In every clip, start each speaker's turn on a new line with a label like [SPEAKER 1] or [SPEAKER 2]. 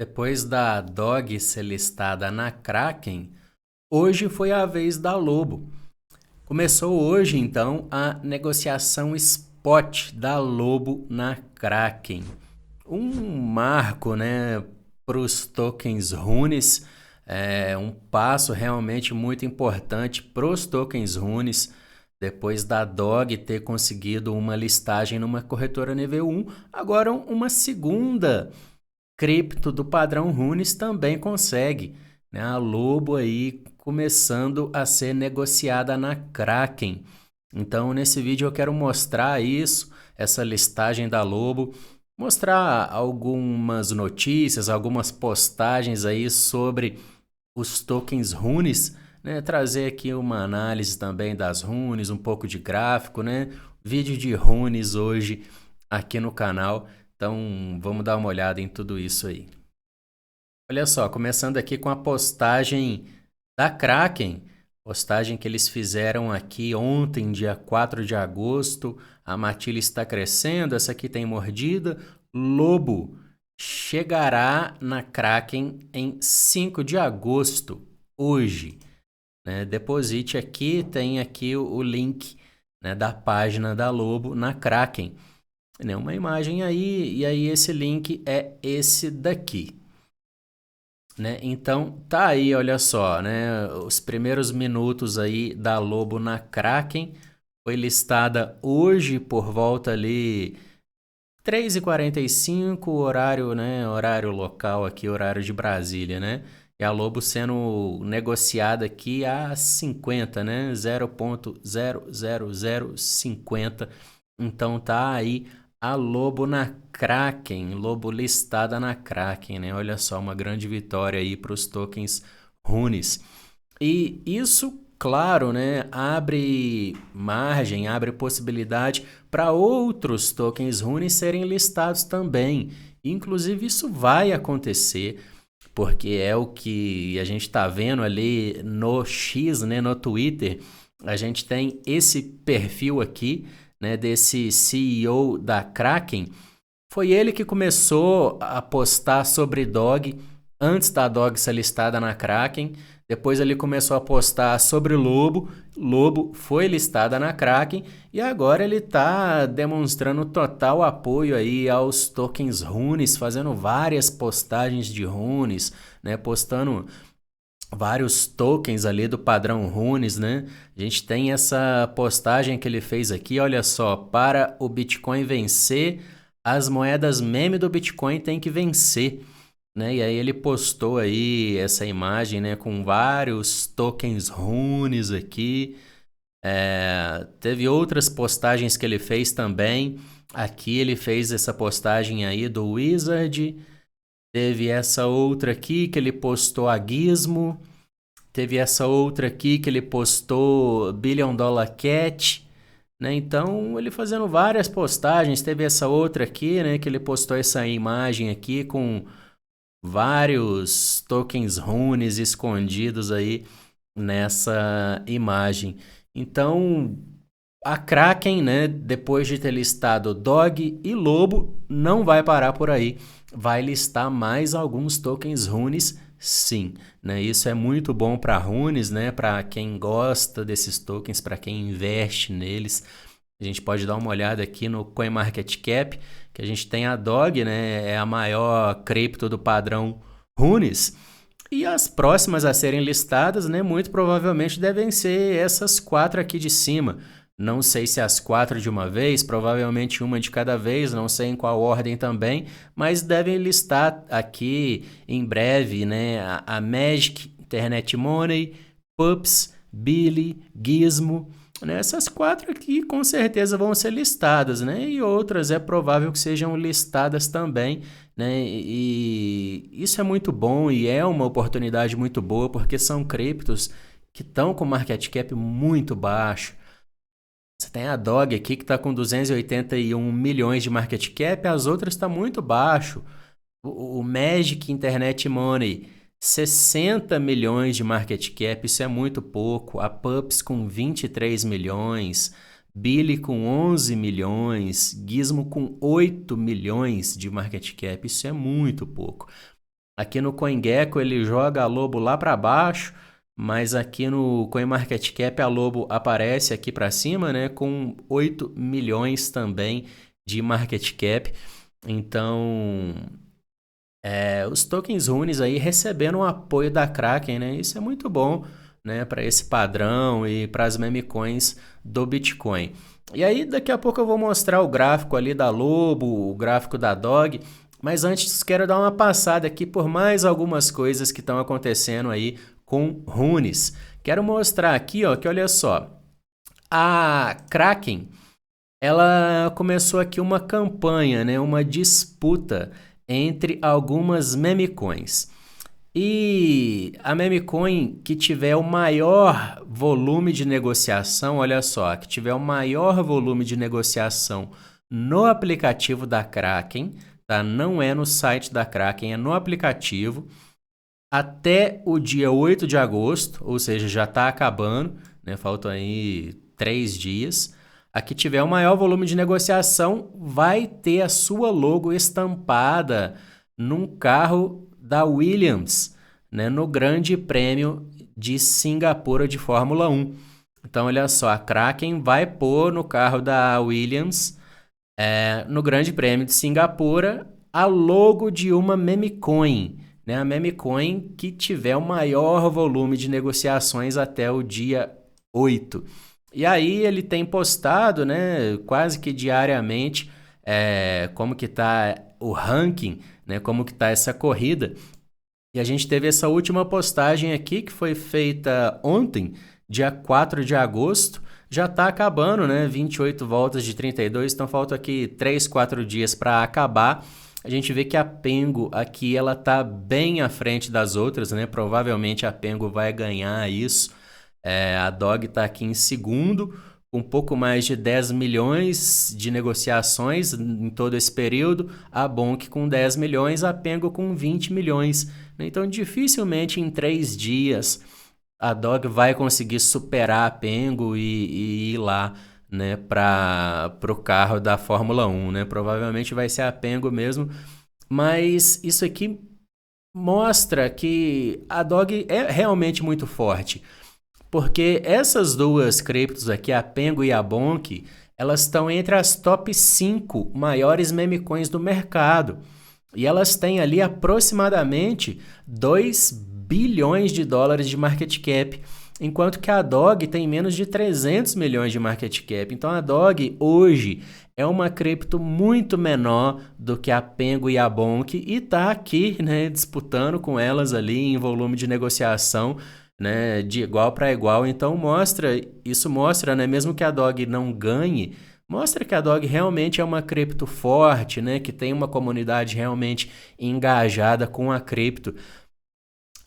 [SPEAKER 1] Depois da Dog ser listada na Kraken, hoje foi a vez da Lobo. Começou hoje, então, a negociação spot da Lobo na Kraken. Um marco, né, para os tokens Runes, um passo realmente muito importante para os tokens Runes, depois da Dog ter conseguido uma listagem numa corretora nível 1, agora uma segunda cripto do padrão Runes também consegue, né? A Lobo aí começando a ser negociada na Kraken. Então, nesse vídeo eu quero mostrar isso, essa listagem da Lobo, mostrar algumas notícias, algumas postagens aí sobre os tokens Runes, né? Trazer aqui uma análise também das Runes, um pouco de gráfico, né? Vídeo de Runes hoje aqui no canal. Então, vamos dar uma olhada em tudo isso aí. Olha só, começando aqui com a postagem da Kraken, postagem que eles fizeram aqui ontem, dia 4 de agosto. A matilha está crescendo, essa aqui tem mordida. Lobo chegará na Kraken em 5 de agosto, hoje. Né? Deposite aqui, tem aqui o link, né, da página da Lobo na Kraken. Né, uma imagem aí, e aí esse link é esse daqui. Né? Então, tá aí, olha só, né? Os primeiros minutos aí da Lobo na Kraken. Foi listada hoje por volta ali 3h45, horário, né? Horário local aqui, horário de Brasília, né? E a Lobo sendo negociada aqui a 50, né? 0,00050. Então tá aí a Lobo na Kraken, Lobo listada na Kraken, né? Olha só, uma grande vitória aí para os tokens Runes. E isso, claro, né, abre margem, abre possibilidade para outros tokens Runes serem listados também. Inclusive, isso vai acontecer, porque é o que a gente está vendo ali no X, né, no Twitter. A gente tem esse perfil aqui, né, desse CEO da Kraken. Foi ele que começou a postar sobre Dog antes da Dog ser listada na Kraken. Depois ele começou a postar sobre Lobo. Lobo foi listada na Kraken e agora ele está demonstrando total apoio aí aos tokens Runes, fazendo várias postagens de Runes, né, postando vários tokens ali do padrão Runes, né? A gente tem essa postagem que ele fez aqui, olha só, para o Bitcoin vencer, as moedas meme do Bitcoin tem que vencer, né? E aí ele postou aí essa imagem, né, com vários tokens Runes aqui. Teve outras postagens que ele fez também. Aqui ele fez essa postagem aí do Wizard. Teve essa outra aqui que ele postou a Gizmo. Teve essa outra aqui que ele postou Billion Dollar Cat, né? Então, ele fazendo várias postagens. Teve essa outra aqui, né, que ele postou essa imagem aqui com vários tokens Runes escondidos aí nessa imagem. Então, a Kraken, né, depois de ter listado Dog e Lobo, não vai parar por aí. Vai listar mais alguns tokens Runes, sim. Né? Isso é muito bom para Runes, né, para quem gosta desses tokens, para quem investe neles. A gente pode dar uma olhada aqui no CoinMarketCap, que a gente tem a Dog, né, é a maior cripto do padrão Runes. E as próximas a serem listadas, né, muito provavelmente devem ser essas quatro aqui de cima. Não sei se as quatro de uma vez, provavelmente uma de cada vez, não sei em qual ordem também, mas devem listar aqui em breve, né, a Magic, Internet Money, Pups, Billy, Gizmo, né, essas quatro aqui com certeza vão ser listadas, né, e outras é provável que sejam listadas também, né, e isso é muito bom e é uma oportunidade muito boa porque são criptos que estão com market cap muito baixo. Você tem a Dog aqui que está com 281 milhões de market cap, as outras está muito baixo. O Magic Internet Money, 60 milhões de market cap, isso é muito pouco. A Pups com 23 milhões, Billy com 11 milhões, Gizmo com 8 milhões de market cap, isso é muito pouco. Aqui no CoinGecko ele joga a Lobo lá para baixo, mas aqui no CoinMarketCap a Lobo aparece aqui para cima, né, com 8 milhões também de market cap. Então, os tokens Runes aí recebendo o apoio da Kraken, né? Isso é muito bom, né, para esse padrão e para as meme coins do Bitcoin. E aí daqui a pouco eu vou mostrar o gráfico ali da Lobo, o gráfico da Dog, mas antes quero dar uma passada aqui por mais algumas coisas que estão acontecendo aí com Runes. Quero mostrar aqui, ó, que olha só, a Kraken, ela começou aqui uma campanha, né, uma disputa entre algumas meme coins. E a meme coin que tiver o maior volume de negociação, olha só, que tiver o maior volume de negociação no aplicativo da Kraken, tá? Não é no site da Kraken, é no aplicativo, até o dia 8 de agosto, ou seja, já está acabando, né? Faltam aí 3 dias. A que tiver o maior volume de negociação vai ter a sua logo estampada num carro da Williams, né, no Grande Prêmio de Singapura de Fórmula 1. Então, olha só, a Kraken vai pôr no carro da Williams, no Grande Prêmio de Singapura, a logo de uma meme coin, né, a meme coin que tiver o maior volume de negociações até o dia 8. E aí ele tem postado, né, quase que diariamente, como que tá o ranking, né, como que tá essa corrida. E a gente teve essa última postagem aqui, que foi feita ontem, dia 4 de agosto. Já está acabando, né? 28 voltas de 32, então falta aqui 3, 4 dias para acabar. A gente vê que a Pengo aqui, ela tá bem à frente das outras, né? Provavelmente a Pengo vai ganhar isso. A Dog está aqui em segundo, com um pouco mais de 10 milhões de negociações em todo esse período. A Bonk com 10 milhões, a Pengo com 20 milhões. Então, dificilmente em 3 dias a Dog vai conseguir superar a Pengo e ir lá, né, para o carro da Fórmula 1, né? Provavelmente vai ser a Pengo mesmo, mas isso aqui mostra que a Dog é realmente muito forte, porque essas duas criptos aqui, a Pengo e a Bonk, elas estão entre as top 5 maiores meme coins do mercado. E elas têm ali aproximadamente 2 bilhões de dólares de market cap, enquanto que a Dog tem menos de 300 milhões de market cap. Então a Dog hoje é uma cripto muito menor do que a Pengo e a Bonk e está aqui, né, disputando com elas ali em volume de negociação, né, de igual para igual. Então isso mostra, né, mesmo que a Dog não ganhe, mostra que a Dog realmente é uma cripto forte, né, que tem uma comunidade realmente engajada com a cripto.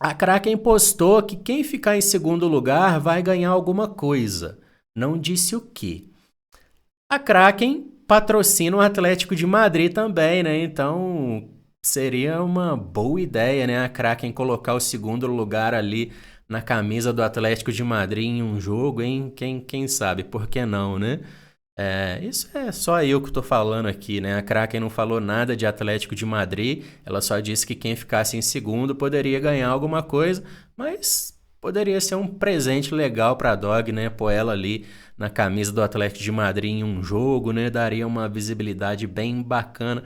[SPEAKER 1] A Kraken postou que quem ficar em segundo lugar vai ganhar alguma coisa. Não disse o quê. A Kraken patrocina o Atlético de Madrid também, né? Então seria uma boa ideia, né? A Kraken colocar o segundo lugar ali na camisa do Atlético de Madrid em um jogo, hein? Quem sabe? Por que não, né? Isso é só eu que tô falando aqui, né? A Kraken não falou nada de Atlético de Madrid, ela só disse que quem ficasse em segundo poderia ganhar alguma coisa, mas poderia ser um presente legal para a Dog, né? Pôr ela ali na camisa do Atlético de Madrid em um jogo, né? Daria uma visibilidade bem bacana.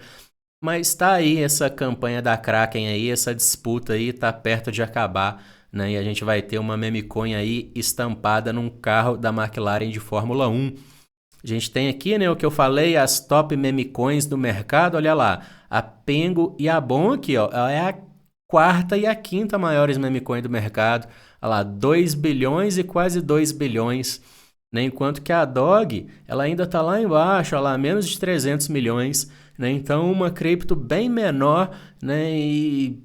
[SPEAKER 1] Mas tá aí essa campanha da Kraken aí, essa disputa aí tá perto de acabar, né? E a gente vai ter uma meme coin aí estampada num carro da McLaren de Fórmula 1. A gente tem aqui, né, o que eu falei, as top meme coins do mercado. Olha lá, a Pengo e a Bonk, ó, é a quarta e a quinta maiores meme coin do mercado. Olha lá, 2 bilhões e quase 2 bilhões. Né? Enquanto que a Dog, ela ainda está lá embaixo, olha lá, menos de 300 milhões. Né? Então, uma cripto bem menor, né, e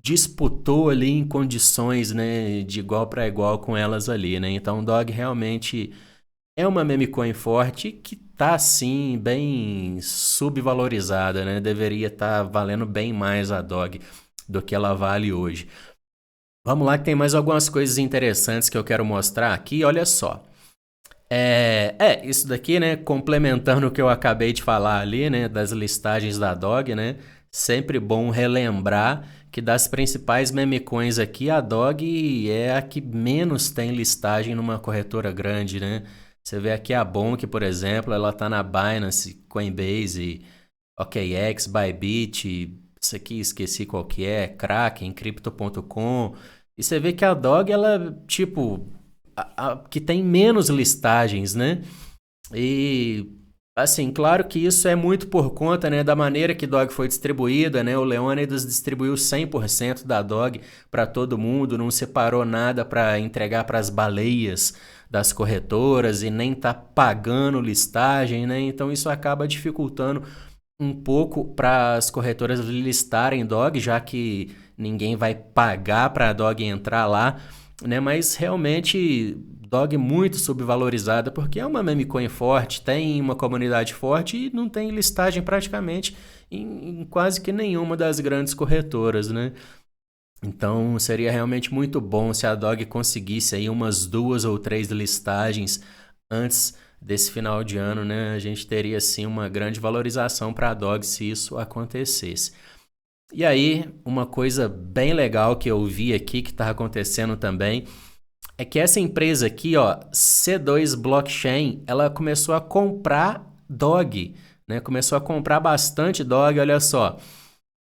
[SPEAKER 1] disputou ali em condições, né, de igual para igual com elas ali. Né? Então, o Dog realmente é uma meme coin forte que tá sim bem subvalorizada, né? Deveria estar valendo bem mais a Dog do que ela vale hoje. Vamos lá que tem mais algumas coisas interessantes que eu quero mostrar aqui. Olha só. Isso daqui, né? Complementando o que eu acabei de falar ali, né? Das listagens da Dog, né? Sempre bom relembrar que das principais meme coins aqui, a Dog é a que menos tem listagem numa corretora grande, né? Você vê aqui a Bonk, por exemplo, ela tá na Binance, Coinbase, OKX, Bybit, isso aqui esqueci qual que é, Kraken, Crypto.com. E você vê que a Dog, ela, tipo, que tem menos listagens, né? E assim, claro que isso é muito por conta, né, da maneira que Dog foi distribuída, né? O Leônidas distribuiu 100% da Dog para todo mundo, não separou nada para entregar para as baleias das corretoras e nem tá pagando listagem, né? Então isso acaba dificultando um pouco para as corretoras listarem Dog, já que ninguém vai pagar para a Dog entrar lá, né? Mas realmente Dog muito subvalorizada porque é uma meme coin forte, tem uma comunidade forte e não tem listagem praticamente em quase que nenhuma das grandes corretoras, né? Então seria realmente muito bom se a Dog conseguisse aí umas 2 ou 3 listagens antes desse final de ano, né? A gente teria sim uma grande valorização para a Dog se isso acontecesse. E aí, uma coisa bem legal que eu vi aqui que está acontecendo também é que essa empresa aqui, ó, C2 Blockchain, ela começou a comprar Dog, né? Começou a comprar bastante Dog, olha só.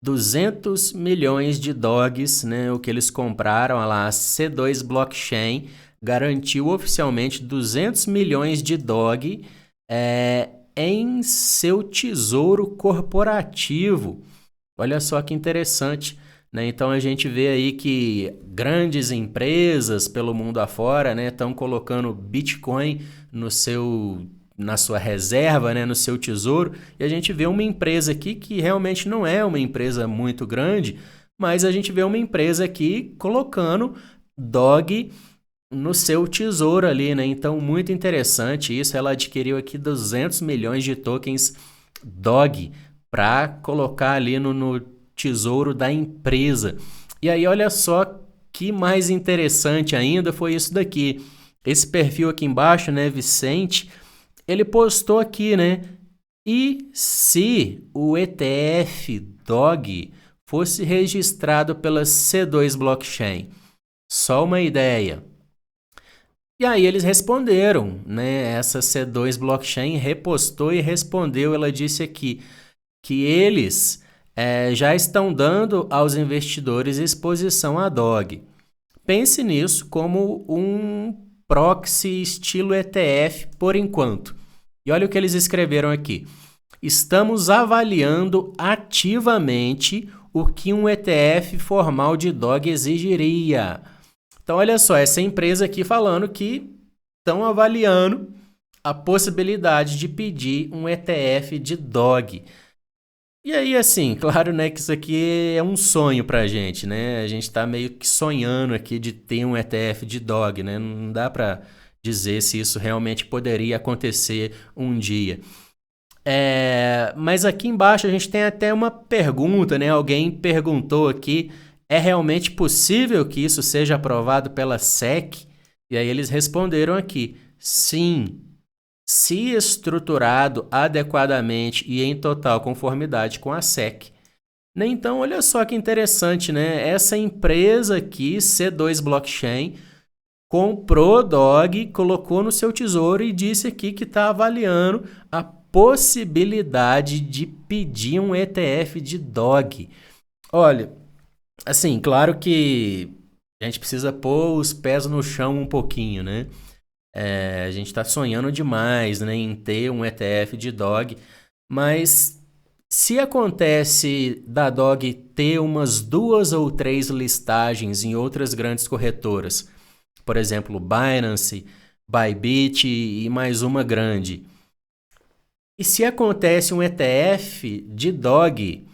[SPEAKER 1] 200 milhões de dogs, né, o que eles compraram, olha lá, a C2 Blockchain garantiu oficialmente 200 milhões de dog em seu tesouro corporativo. Olha só que interessante, né? Então a gente vê aí que grandes empresas pelo mundo afora, né, estão colocando Bitcoin na sua reserva, né, no seu tesouro, e a gente vê uma empresa aqui que realmente não é uma empresa muito grande, mas a gente vê uma empresa aqui colocando dog no seu tesouro ali, né? Então, muito interessante isso. Ela adquiriu aqui 200 milhões de tokens dog para colocar ali no tesouro da empresa. E aí, olha só que mais interessante ainda foi isso daqui. Esse perfil aqui embaixo, né, Vicente, ele postou aqui, né? E se o ETF DOG fosse registrado pela C2 Blockchain? Só uma ideia. E aí eles responderam, né? Essa C2 Blockchain repostou e respondeu. Ela disse aqui que eles já estão dando aos investidores exposição à DOG. Pense nisso como um proxy estilo ETF por enquanto. E olha o que eles escreveram aqui. Estamos avaliando ativamente o que um ETF formal de DOG exigiria. Então, olha só, essa empresa aqui falando que estão avaliando a possibilidade de pedir um ETF de DOG. E aí, assim, claro, né, que isso aqui é um sonho pra gente, né? A gente tá meio que sonhando aqui de ter um ETF de DOG, né? Não dá pra dizer se isso realmente poderia acontecer um dia. Mas aqui embaixo a gente tem até uma pergunta, né? Alguém perguntou aqui, é realmente possível que isso seja aprovado pela SEC? E aí eles responderam aqui, sim. Se estruturado adequadamente e em total conformidade com a SEC. Então, olha só que interessante, né? Essa empresa aqui, C2 Blockchain, comprou DOG, colocou no seu tesouro e disse aqui que está avaliando a possibilidade de pedir um ETF de DOG. Olha, assim, claro que a gente precisa pôr os pés no chão um pouquinho, né? A gente está sonhando demais, né, em ter um ETF de DOG, mas se acontece da DOG ter umas 2 ou 3 listagens em outras grandes corretoras, por exemplo, Binance, Bybit e mais uma grande, e se acontece um ETF de DOG,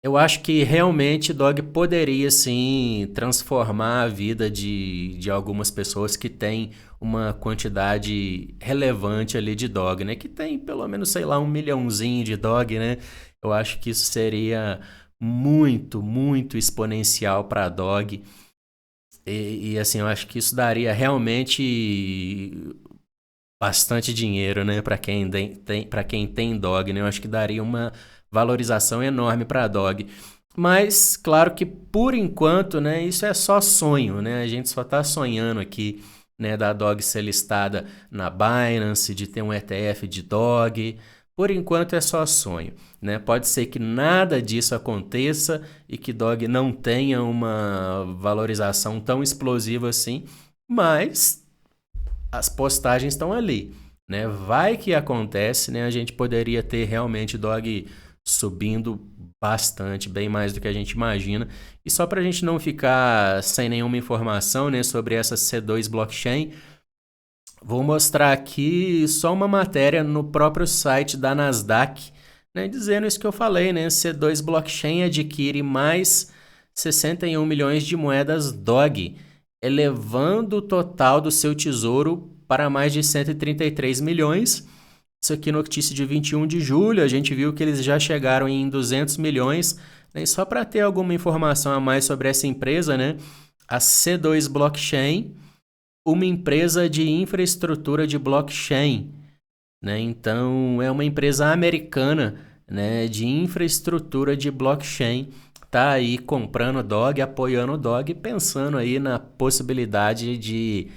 [SPEAKER 1] eu acho que realmente DOG poderia sim transformar a vida de algumas pessoas que têm uma quantidade relevante ali de DOG, né? Que tem pelo menos, sei lá, 1 milhãozinho de DOG, né? Eu acho que isso seria muito, muito exponencial para a DOG. Assim, eu acho que isso daria realmente bastante dinheiro, né? Para quem tem DOG, né? Eu acho que daria uma valorização enorme para a Dog. Mas, claro que por enquanto, né, isso é só sonho, né? A gente só está sonhando aqui, né, da Dog ser listada na Binance, de ter um ETF de Dog. Por enquanto é só sonho, né? Pode ser que nada disso aconteça e que Dog não tenha uma valorização tão explosiva assim, mas as postagens estão ali, né? Vai que acontece, né? A gente poderia ter realmente Dog subindo bastante, bem mais do que a gente imagina. E só para a gente não ficar sem nenhuma informação, né, sobre essa C2 Blockchain, vou mostrar aqui só uma matéria no próprio site da Nasdaq, né, dizendo isso que eu falei, né? C2 Blockchain adquire mais 61 milhões de moedas DOG, elevando o total do seu tesouro para mais de 133 milhões. Isso aqui notícia de 21 de julho, a gente viu que eles já chegaram em 200 milhões. Né? E só para ter alguma informação a mais sobre essa empresa, né? A C2 Blockchain, uma empresa de infraestrutura de blockchain, né? Então, é uma empresa americana, né, de infraestrutura de blockchain. Tá aí comprando Dog, apoiando o Dog, pensando aí na possibilidade de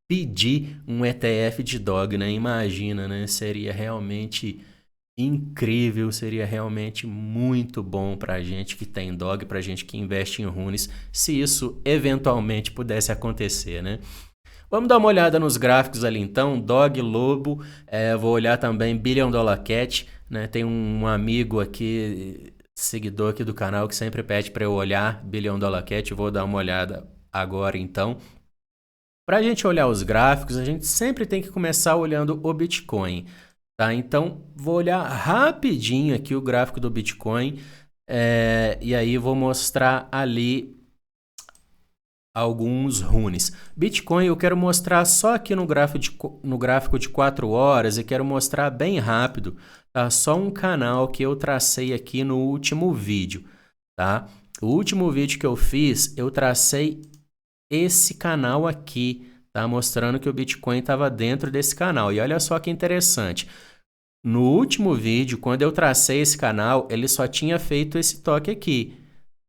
[SPEAKER 1] pedir um ETF de Dog, né? Imagina, né? Seria realmente incrível, seria realmente muito bom pra gente que tem Dog, pra gente que investe em Runes, se isso eventualmente pudesse acontecer, né? Vamos dar uma olhada nos gráficos ali então, Dog, Lobo, vou olhar também Billion Dollar Cat, né? Tem um amigo aqui, seguidor aqui do canal, que sempre pede para eu olhar Billion Dollar Cat, vou dar uma olhada agora então. Para a gente olhar os gráficos, a gente sempre tem que começar olhando o Bitcoin, tá? Então, vou olhar rapidinho aqui o gráfico do Bitcoin, e aí vou mostrar ali alguns runes. Bitcoin eu quero mostrar só aqui no gráfico de 4 horas e quero mostrar bem rápido, tá? Só um canal que eu tracei aqui no último vídeo, tá? O último vídeo que eu fiz, eu tracei esse canal aqui, tá? Mostrando que o Bitcoin estava dentro desse canal. E olha só que interessante. No último vídeo, quando eu tracei esse canal, ele só tinha feito esse toque aqui,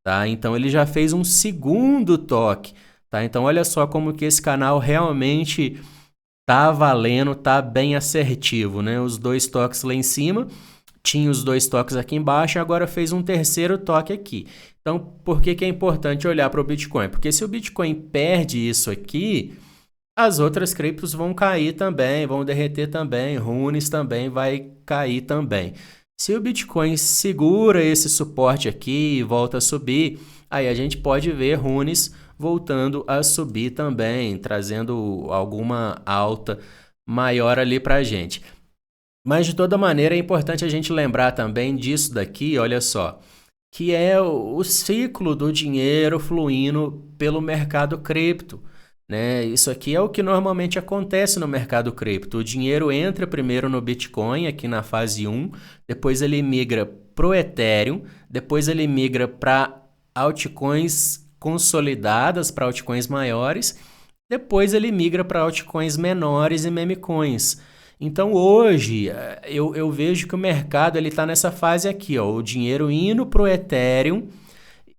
[SPEAKER 1] tá? Então ele já fez um segundo toque, tá? Então olha só como que esse canal realmente tá valendo, tá bem assertivo, né? Os dois toques lá em cima, tinha os dois toques aqui embaixo, agora fez um terceiro toque aqui. Então, por que é importante olhar para o Bitcoin? Porque se o Bitcoin perde isso aqui, as outras criptos vão cair também, vão derreter também, Runes também vai cair também. Se o Bitcoin segura esse suporte aqui e volta a subir, aí a gente pode ver Runes voltando a subir também, trazendo alguma alta maior ali para a gente. Mas de toda maneira é importante a gente lembrar também disso daqui, olha só, que é o ciclo do dinheiro fluindo pelo mercado cripto, né? Isso aqui é o que normalmente acontece no mercado cripto. O dinheiro entra primeiro no Bitcoin, aqui na fase 1, depois ele migra para o Ethereum, depois ele migra para altcoins consolidadas, para altcoins maiores, depois ele migra para altcoins menores e memecoins. Então hoje eu vejo que o mercado está nessa fase aqui, ó, o dinheiro indo para o Ethereum,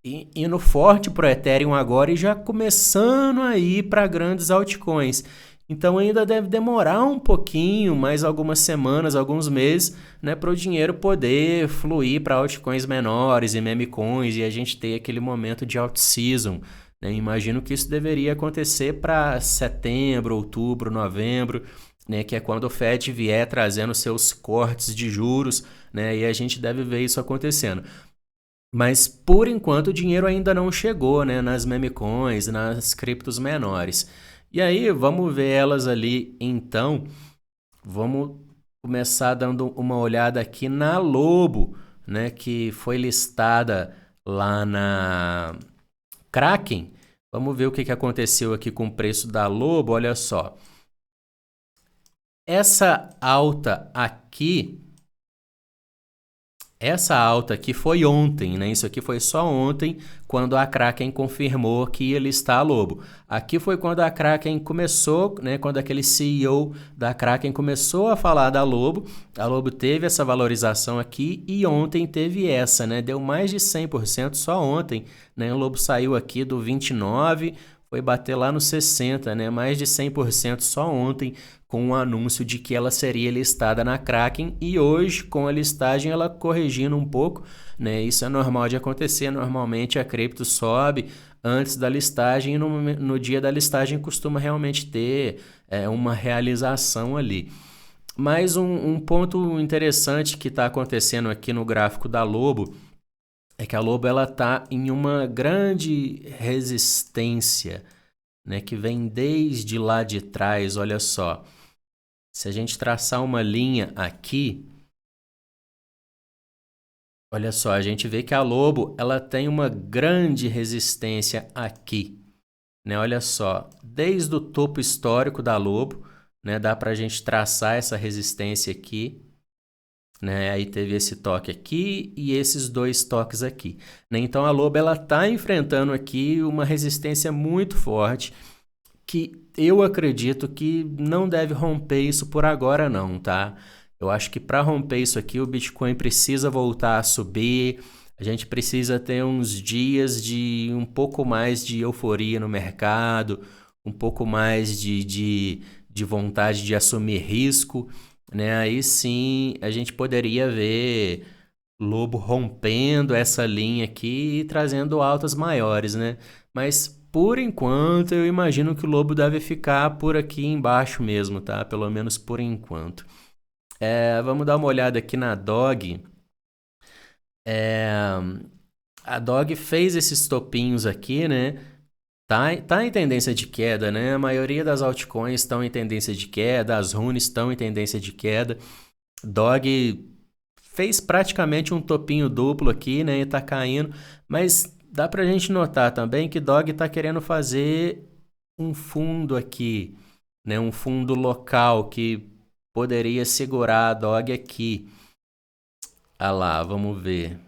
[SPEAKER 1] indo forte para o Ethereum agora e já começando a ir para grandes altcoins. Então ainda deve demorar um pouquinho, mais algumas semanas, alguns meses, né, para o dinheiro poder fluir para altcoins menores e memecoins e a gente ter aquele momento de alt-season. Né? Imagino que isso deveria acontecer para setembro, outubro, novembro, né, que é quando o Fed vier trazendo seus cortes de juros, né, e a gente deve ver isso acontecendo. Mas, por enquanto, o dinheiro ainda não chegou, né, nas memecoins, nas criptos menores. E aí, vamos ver elas ali, então. Vamos começar dando uma olhada aqui na Lobo, né, que foi listada lá na Kraken. Vamos ver o que aconteceu aqui com o preço da Lobo, olha só. Essa alta aqui, Essa alta aqui foi ontem, né? Isso aqui foi só ontem, quando a Kraken confirmou que ia listar a Lobo. Aqui foi quando a Kraken começou, né? Quando aquele CEO da Kraken começou a falar da Lobo. A Lobo teve essa valorização aqui e ontem teve essa, né? Deu mais de 100% só ontem, né? O Lobo saiu aqui do 29, foi bater lá no 60, né? Mais de 100% só ontem, com o anúncio de que ela seria listada na Kraken, e hoje, com a listagem, ela corrigindo um pouco, né? Isso é normal de acontecer. Normalmente a cripto sobe antes da listagem e no dia da listagem costuma realmente ter uma realização ali. Mas um ponto interessante que está acontecendo aqui no gráfico da Lobo é que a Lobo está em uma grande resistência, né, que vem desde lá de trás. Olha só, se a gente traçar uma linha aqui, olha só, a gente vê que a Lobo ela tem uma grande resistência aqui, né? Olha só, desde o topo histórico da Lobo, né, dá para a gente traçar essa resistência aqui, né? Aí teve esse toque aqui e esses dois toques aqui, né? Então a Lobo ela está enfrentando aqui uma resistência muito forte, que eu acredito que não deve romper isso por agora não, tá? Eu acho que para romper isso aqui, o Bitcoin precisa voltar a subir, a gente precisa ter uns dias de um pouco mais de euforia no mercado, um pouco mais de vontade de assumir risco, né? Aí sim a gente poderia ver Lobo rompendo essa linha aqui e trazendo altas maiores, né? Mas por enquanto eu imagino que o Lobo deve ficar por aqui embaixo mesmo, tá? Pelo menos por enquanto. Vamos dar uma olhada aqui na Dog. A Dog fez esses topinhos aqui, né? Tá em tendência de queda, né? A maioria das altcoins estão em tendência de queda, as runes estão em tendência de queda. Dog fez praticamente um topinho duplo aqui, né? E tá caindo, mas dá pra gente notar também que Dog tá querendo fazer um fundo aqui, né? Um fundo local que poderia segurar a Dog aqui. Ah lá, vamos ver.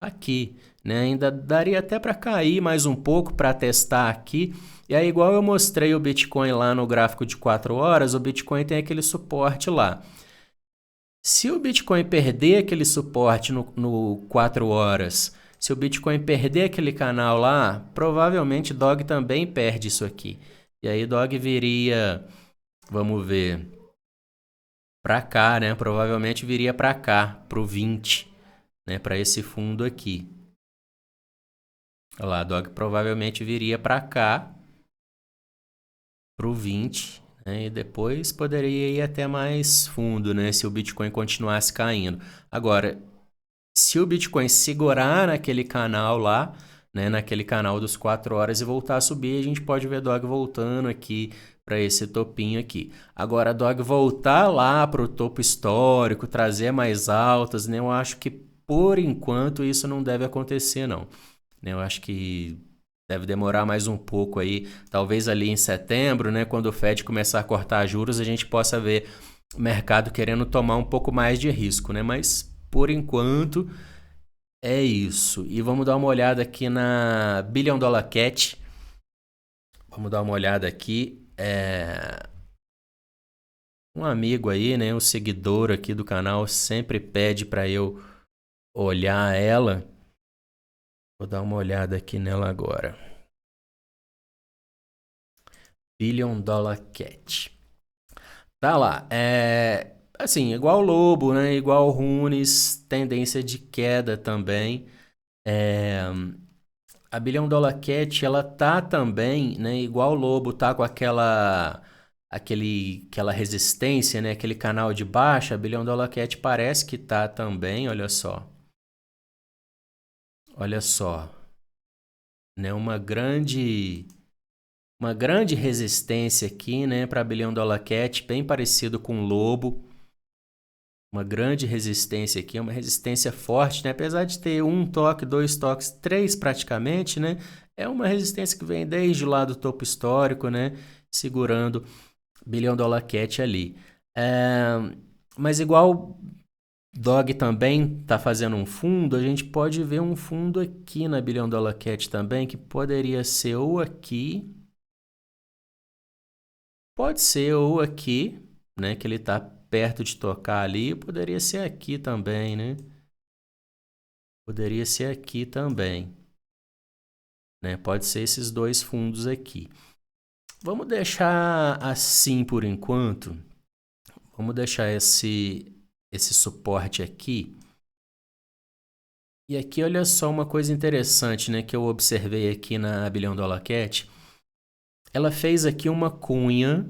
[SPEAKER 1] Aqui, né? Ainda daria até para cair mais um pouco para testar aqui. E aí, igual eu mostrei o Bitcoin lá no gráfico de 4 horas, o Bitcoin tem aquele suporte lá. Se o Bitcoin perder aquele suporte no 4 horas, se o Bitcoin perder aquele canal lá, provavelmente Dog também perde isso aqui. E aí Dog viria, vamos ver, para cá, né? Provavelmente viria para cá, pro 20, né? Para esse fundo aqui. Olha lá, Dog provavelmente viria para cá, pro 20, né? E depois poderia ir até mais fundo, né? Se o Bitcoin continuasse caindo. Agora, se o Bitcoin segurar naquele canal lá, né, naquele canal dos 4 horas e voltar a subir, a gente pode ver Dog voltando aqui para esse topinho aqui. Agora, Dog voltar lá para o topo histórico, trazer mais altas, né, eu acho que por enquanto isso não deve acontecer, não. Eu acho que deve demorar mais um pouco aí, talvez ali em setembro, né, quando o Fed começar a cortar juros, a gente possa ver o mercado querendo tomar um pouco mais de risco, né? Mas por enquanto é isso. E vamos dar uma olhada aqui na Billion Dollar Cat. Vamos dar uma olhada aqui. Um amigo aí, né, um seguidor aqui do canal sempre pede para eu olhar ela. Vou dar uma olhada aqui nela agora. Billion Dollar Cat. Tá lá. Assim, igual o Lobo, né? Igual o Runes, tendência de queda também. A Billion Dollar Cat, ela tá também, né? Igual o Lobo, tá com aquela resistência, né? Aquele canal de baixa. A Billion Dollar Cat parece que tá também, olha só. Olha só. Né? Uma grande resistência aqui, né? Para a Billion Dollar Cat, bem parecido com o Lobo. Uma grande resistência aqui, uma resistência forte, né? Apesar de ter um toque, dois toques, três praticamente, né? É uma resistência que vem desde lá do topo histórico, né? Segurando Billion Dollar Cat ali. Mas igual Dog também está fazendo um fundo, a gente pode ver um fundo aqui na Billion Dollar Cat também, que poderia ser ou aqui, pode ser ou aqui, né, que ele está perto de tocar ali, poderia ser aqui também, né? Poderia ser aqui também, né? Pode ser esses dois fundos aqui. Vamos deixar assim por enquanto. Vamos deixar esse suporte aqui. E aqui, olha só uma coisa interessante, né, que eu observei aqui na Billion Dollar Cat. Ela fez aqui uma cunha.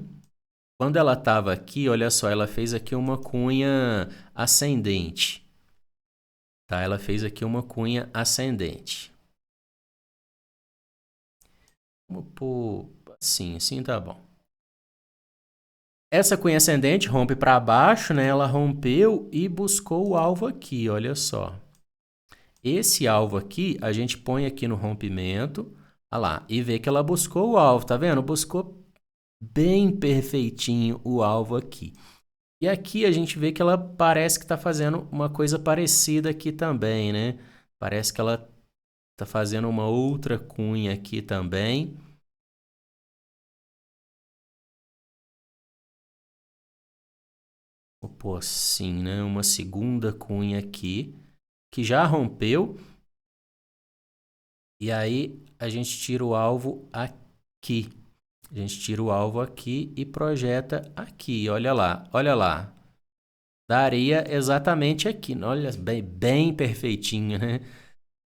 [SPEAKER 1] Quando ela estava aqui, olha só, ela fez aqui uma cunha ascendente. Tá? Ela fez aqui uma cunha ascendente. Vamos pôr assim, assim tá bom. Essa cunha ascendente rompe para baixo, né? Ela rompeu e buscou o alvo aqui, olha só. Esse alvo aqui, a gente põe aqui no rompimento, olha lá, e vê que ela buscou o alvo, tá vendo? Buscou bem perfeitinho o alvo aqui. E aqui a gente vê que ela parece que está fazendo uma coisa parecida aqui também, né? Parece que ela está fazendo uma outra cunha aqui também. Vou pôr assim, né? Uma segunda cunha aqui, que já rompeu. E aí a gente tira o alvo aqui. A gente tira o alvo aqui e projeta aqui. Olha lá, olha lá. Daria exatamente aqui. Olha, bem perfeitinho, né?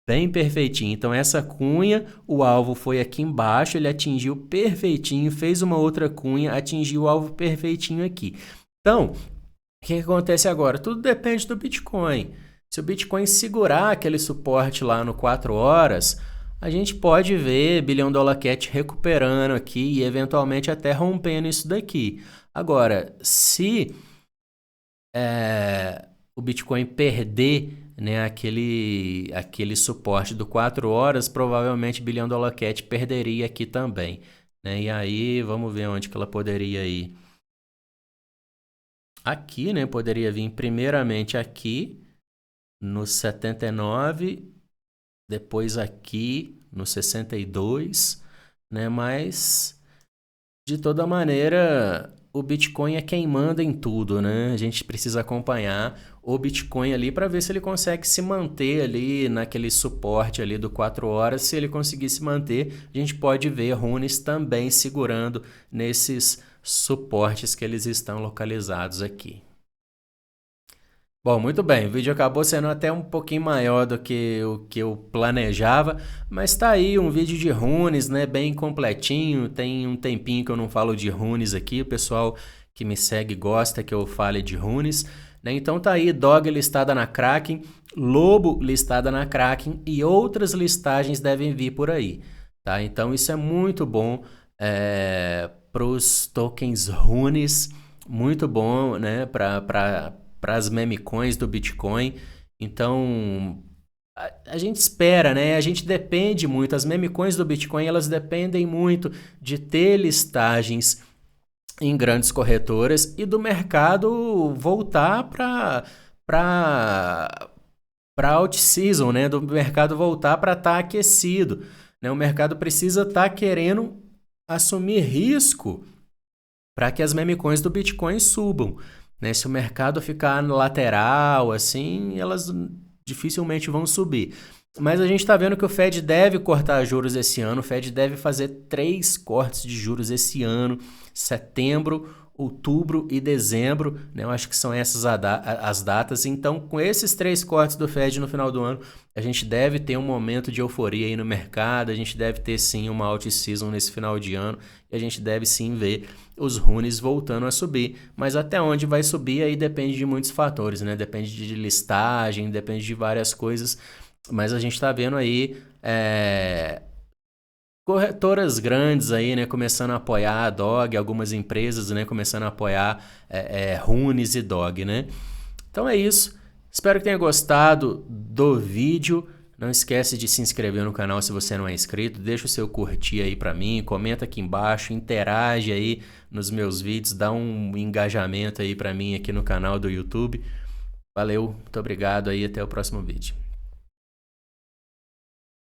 [SPEAKER 1] Bem perfeitinho. Então, essa cunha, o alvo foi aqui embaixo, ele atingiu perfeitinho, fez uma outra cunha, atingiu o alvo perfeitinho aqui. Então, o que acontece agora? Tudo depende do Bitcoin. Se o Bitcoin segurar aquele suporte lá no 4 horas, a gente pode ver Billion Dollar Cat recuperando aqui e eventualmente até rompendo isso daqui. Agora, se o Bitcoin perder, né, aquele suporte do 4 horas, provavelmente Billion Dollar Cat perderia aqui também. Né? E aí, vamos ver onde que ela poderia ir. Aqui, né, poderia vir primeiramente aqui no 79, depois aqui no 62, né? Mas de toda maneira, o Bitcoin é quem manda em tudo, né? A gente precisa acompanhar o Bitcoin ali para ver se ele consegue se manter ali naquele suporte ali do 4 horas. Se ele conseguir se manter, a gente pode ver runes também segurando nesses suportes que eles estão localizados aqui. Bom, muito bem, o vídeo acabou sendo até um pouquinho maior do que o que eu planejava, mas tá aí um vídeo de runes, né, bem completinho. Tem um tempinho que eu não falo de runes aqui, o pessoal que me segue gosta que eu fale de runes, né? Então tá aí Dog listada na Kraken, Lobo listada na Kraken e outras listagens devem vir por aí, tá? Então isso é muito bom para os tokens runes, muito bom, né, para as meme coins do Bitcoin. Então, a gente espera, né? A gente depende muito. As meme coins do Bitcoin, elas dependem muito de ter listagens em grandes corretoras e do mercado voltar para out-season, né? Do mercado voltar para estar aquecido, né? O mercado precisa estar querendo assumir risco para que as meme coins do Bitcoin subam. Né? Se o mercado ficar no lateral, assim, elas dificilmente vão subir. Mas a gente está vendo que o Fed deve cortar juros esse ano. O Fed deve fazer 3 cortes de juros esse ano, setembro, outubro e dezembro. Né? Eu acho que são essas as datas. Então, com esses 3 cortes do Fed no final do ano, a gente deve ter um momento de euforia aí no mercado. A gente deve ter sim uma out-season nesse final de ano. E a gente deve sim ver os runes voltando a subir. Mas até onde vai subir aí depende de muitos fatores, né? Depende de listagem, depende de várias coisas. Mas a gente está vendo aí corretoras grandes aí, né, começando a apoiar a Dog, algumas empresas, né, começando a apoiar runes e Dog, né? Então é isso. Espero que tenha gostado do vídeo. Não esquece de se inscrever no canal se você não é inscrito. Deixa o seu curtir aí para mim, comenta aqui embaixo, interage aí nos meus vídeos, dá um engajamento aí para mim aqui no canal do YouTube. Valeu, muito obrigado aí, até o próximo vídeo.